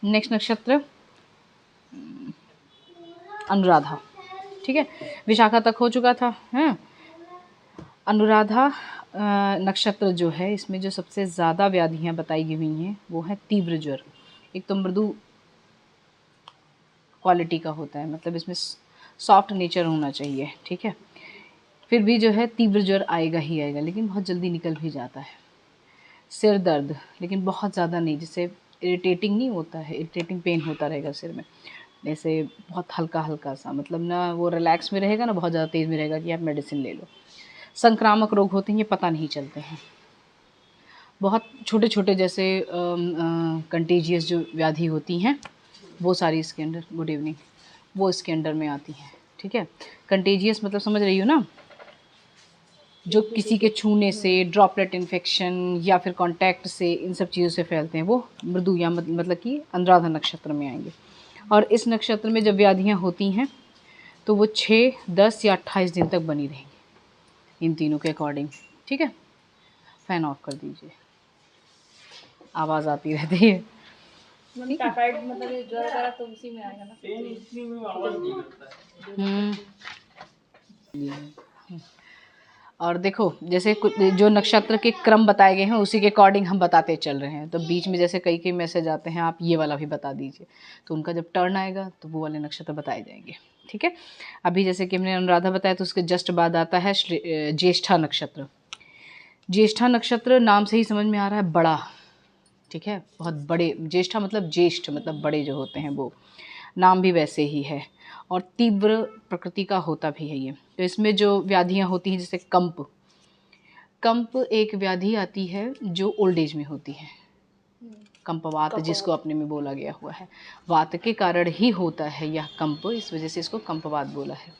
Next नक्षत्र अनुराधा, ठीक है, विशाखा तक हो चुका था। हैं, अनुराधा नक्षत्र जो है, इसमें जो सबसे ज़्यादा व्याधियाँ बताई गई हुई हैं वो है तीव्र ज्वर। एक तो मृदु क्वालिटी का होता है, मतलब इसमें सॉफ्ट नेचर होना चाहिए, ठीक है। फिर भी जो है तीव्र ज्वर आएगा ही आएगा, लेकिन बहुत जल्दी निकल भी जाता है। सिर दर्द, लेकिन बहुत ज़्यादा नहीं, जिससे इरिटेटिंग नहीं होता है, इरिटेटिंग पेन होता रहेगा सिर में, जैसे बहुत हल्का हल्का सा, मतलब ना वो रिलैक्स में रहेगा ना बहुत ज़्यादा तेज़ में रहेगा कि आप मेडिसिन ले लो। संक्रामक रोग होते हैं, ये पता नहीं चलते हैं। बहुत छोटे छोटे जैसे कंटेजियस जो व्याधि होती हैं वो सारी इसके अंडर, गुड इवनिंग, वो इसके अंडर में आती हैं, ठीक है। कंटेजियस मतलब समझ रही हो ना, जो किसी के छूने से, ड्रॉपलेट इन्फेक्शन या फिर कांटेक्ट से, इन सब चीज़ों से फैलते हैं, वो मृदु या मतलब कि अनुराधा नक्षत्र में आएंगे। और इस नक्षत्र में जब व्याधियाँ होती हैं तो वो 6, 10 या 28 दिन तक बनी रहेंगी, इन तीनों के अकॉर्डिंग, ठीक है। फ़ैन ऑफ कर दीजिए, आवाज़ आती रहती है। टाइफाइड मतलब ये ज्वर वगैरह तो उसी में आएगा ना, इसी में आवाज नहीं करता है। और देखो, जैसे कुछ जो नक्षत्र के क्रम बताए गए हैं उसी के अकॉर्डिंग हम बताते चल रहे हैं, तो बीच में जैसे कई मैसेज आते हैं आप ये वाला भी बता दीजिए, तो उनका जब टर्न आएगा तो वो वाले नक्षत्र बताए जाएंगे, ठीक है। अभी जैसे कि हमने अनुराधा बताया, तो उसके जस्ट बाद आता है ज्येष्ठा नक्षत्र। ज्येष्ठा नक्षत्र नाम से ही समझ में आ रहा है बड़ा, ठीक है, बहुत बड़े। ज्येष्ठा मतलब ज्येष्ठ, मतलब बड़े जो होते हैं वो, नाम भी वैसे ही है, और तीव्र प्रकृति का होता भी है ये। तो इसमें जो व्याधियाँ होती हैं, जैसे कंप एक व्याधि आती है जो ओल्ड एज में होती है, कंपवात जिसको अपने में बोला गया हुआ है, वात के कारण ही होता है यह कंप, इस वजह से इसको कंपवात बोला है।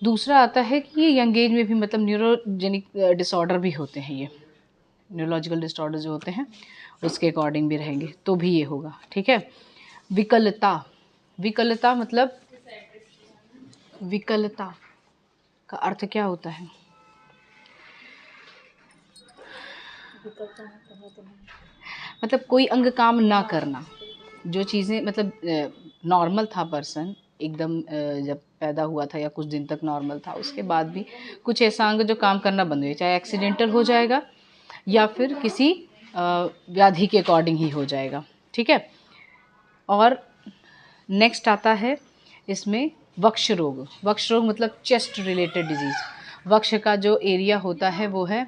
दूसरा आता है कि ये यंग एज में भी, मतलब न्यूरोजेनिक डिसऑर्डर भी होते हैं, ये न्यूरोलॉजिकल डिसऑर्डर जो होते हैं उसके अकॉर्डिंग भी रहेंगे, तो भी ये होगा, ठीक है। विकलता, विकलता मतलब, विकलता का अर्थ क्या होता है? मतलब कोई अंग काम ना करना, जो चीज़ें मतलब नॉर्मल था पर्सन एकदम, जब पैदा हुआ था या कुछ दिन तक नॉर्मल था, उसके बाद भी कुछ ऐसा अंग जो काम करना बंद हो जाए, चाहे एक्सीडेंटल हो जाएगा या फिर किसी व्याधि के अकॉर्डिंग ही हो जाएगा, ठीक है। और नेक्स्ट आता है इसमें वक्ष रोग। वक्ष रोग मतलब चेस्ट रिलेटेड डिजीज़। वक्ष का जो एरिया होता है वो है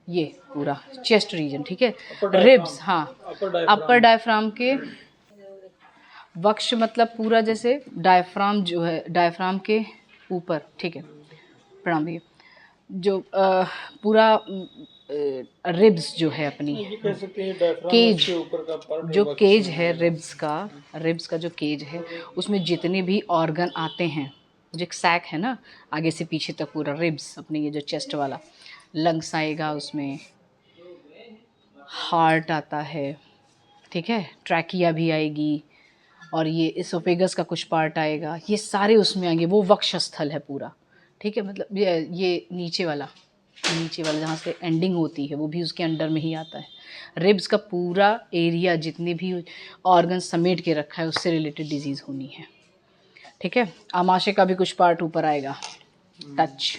ये पूरा चेस्ट रीजन, ठीक है, रिब्स, हाँ, अपर डायफ्राम के, वक्ष मतलब पूरा जैसे डायफ्राम जो है, डायफ्राम के ऊपर, ठीक है, प्रणाम भैया, जो पूरा रिब्स जो है अपनी, केज, जो केज है रिब्स का जो केज है, उसमें जितने भी ऑर्गन आते हैं, जो एक सैक है ना, आगे से पीछे तक पूरा रिब्स अपने, ये जो चेस्ट वाला, लंग्स आएगा उसमें, हार्ट आता है, ठीक है, ट्रैकिया भी आएगी, और ये इसोफेगस का कुछ पार्ट आएगा, ये सारे उसमें आएंगे, वो वक्षस्थल है पूरा, ठीक है। मतलब ये नीचे वाला जहाँ से एंडिंग होती है वो भी उसके अंडर में ही आता है। रिब्स का पूरा एरिया जितने भी ऑर्गन समेट के रखा है उससे रिलेटेड डिजीज़ होनी है, ठीक है। आमाशय का भी कुछ पार्ट ऊपर आएगा, टच,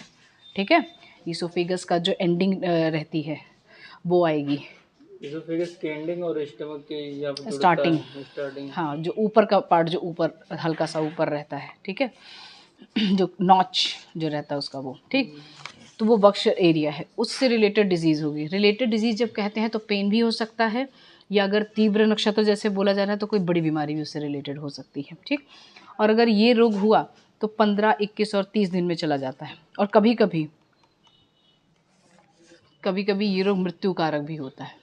ठीक है। इसोफेगस का जो एंडिंग रहती है वो आएगी, इसोफेगस के एंडिंग और स्टमक के या स्टार्टिंग, हाँ, जो ऊपर का पार्ट जो ऊपर हल्का सा ऊपर रहता है, ठीक है, जो नॉच जो रहता है उसका वो, ठीक, तो वो वक्ष एरिया है, उससे रिलेटेड डिजीज़ होगी। रिलेटेड डिजीज़ जब कहते हैं तो पेन भी हो सकता है, या अगर तीव्र नक्षत्र जैसे बोला जा रहा है तो कोई बड़ी बीमारी भी उससे रिलेटेड हो सकती है, ठीक। और अगर ये रोग हुआ तो 15, 21 और 30 दिन में चला जाता है, और कभी कभी ये रोग मृत्यु कारक भी होता है,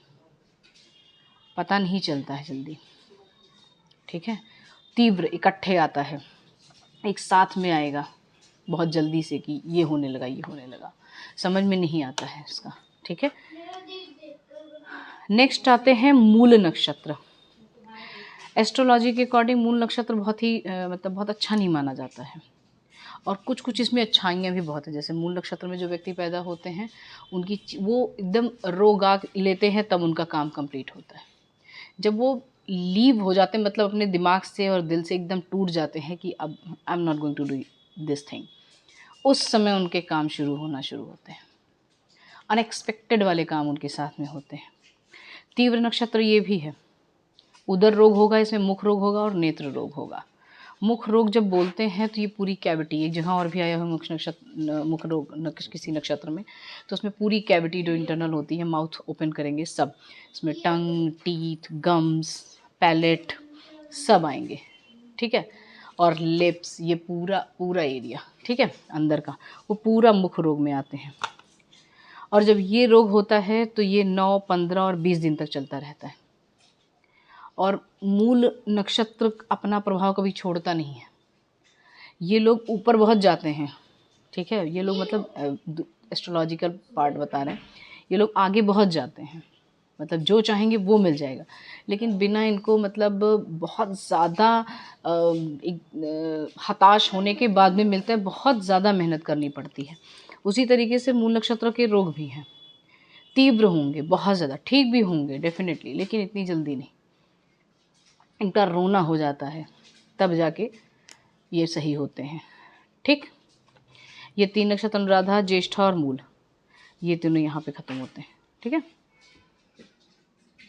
पता नहीं चलता है जल्दी, ठीक है। तीव्र इकट्ठे आता है, एक साथ में आएगा बहुत जल्दी से कि ये होने लगा, समझ में नहीं आता है इसका, ठीक है। नेक्स्ट आते हैं मूल नक्षत्र। एस्ट्रोलॉजी के अकॉर्डिंग मूल नक्षत्र बहुत ही मतलब बहुत अच्छा नहीं माना जाता है, और कुछ इसमें अच्छाइयाँ भी बहुत है। जैसे मूल नक्षत्र में जो व्यक्ति पैदा होते हैं उनकी वो एकदम रोग आग लेते हैं तब उनका काम कंप्लीट होता है। जब वो लीव हो जाते हैं, मतलब अपने दिमाग से और दिल से एकदम टूट जाते हैं कि अब I am not going to do this thing. उस समय उनके काम शुरू होते हैं, अनएक्सपेक्टेड वाले काम उनके साथ में होते हैं। तीव्र नक्षत्र ये भी है, उदर रोग होगा, इसमें मुख रोग होगा और नेत्र रोग होगा। मुख रोग जब बोलते हैं तो ये पूरी कैविटी, एक जगह और भी आया है मुख रोग किसी नक्षत्र में, तो उसमें पूरी कैविटी जो इंटरनल होती है, माउथ ओपन करेंगे सब, इसमें टंग, टीथ, गम्स, पैलेट सब आएंगे, ठीक है। और लिप्स, ये पूरा एरिया, ठीक है, अंदर का, वो पूरा मुख रोग में आते हैं। और जब ये रोग होता है तो ये 9, 15 और 20 दिन तक चलता रहता है। और मूल नक्षत्र अपना प्रभाव कभी छोड़ता नहीं है। ये लोग ऊपर बहुत जाते हैं, ठीक है, ये लोग मतलब एस्ट्रोलॉजिकल पार्ट बता रहे हैं, ये लोग आगे बहुत जाते हैं, मतलब जो चाहेंगे वो मिल जाएगा, लेकिन बिना इनको मतलब बहुत ज़्यादा हताश होने के बाद में मिलता है, बहुत ज़्यादा मेहनत करनी पड़ती है। उसी तरीके से मूल नक्षत्र के रोग भी हैं, तीव्र होंगे बहुत ज़्यादा, ठीक भी होंगे डेफिनेटली, लेकिन इतनी जल्दी नहीं। इनका रोना हो जाता है तब जाके ये सही होते हैं, ठीक। ये 3 नक्षत्र अनुराधा, ज्येष्ठा और मूल, ये तीनों यहाँ पे ख़त्म होते हैं, ठीक है।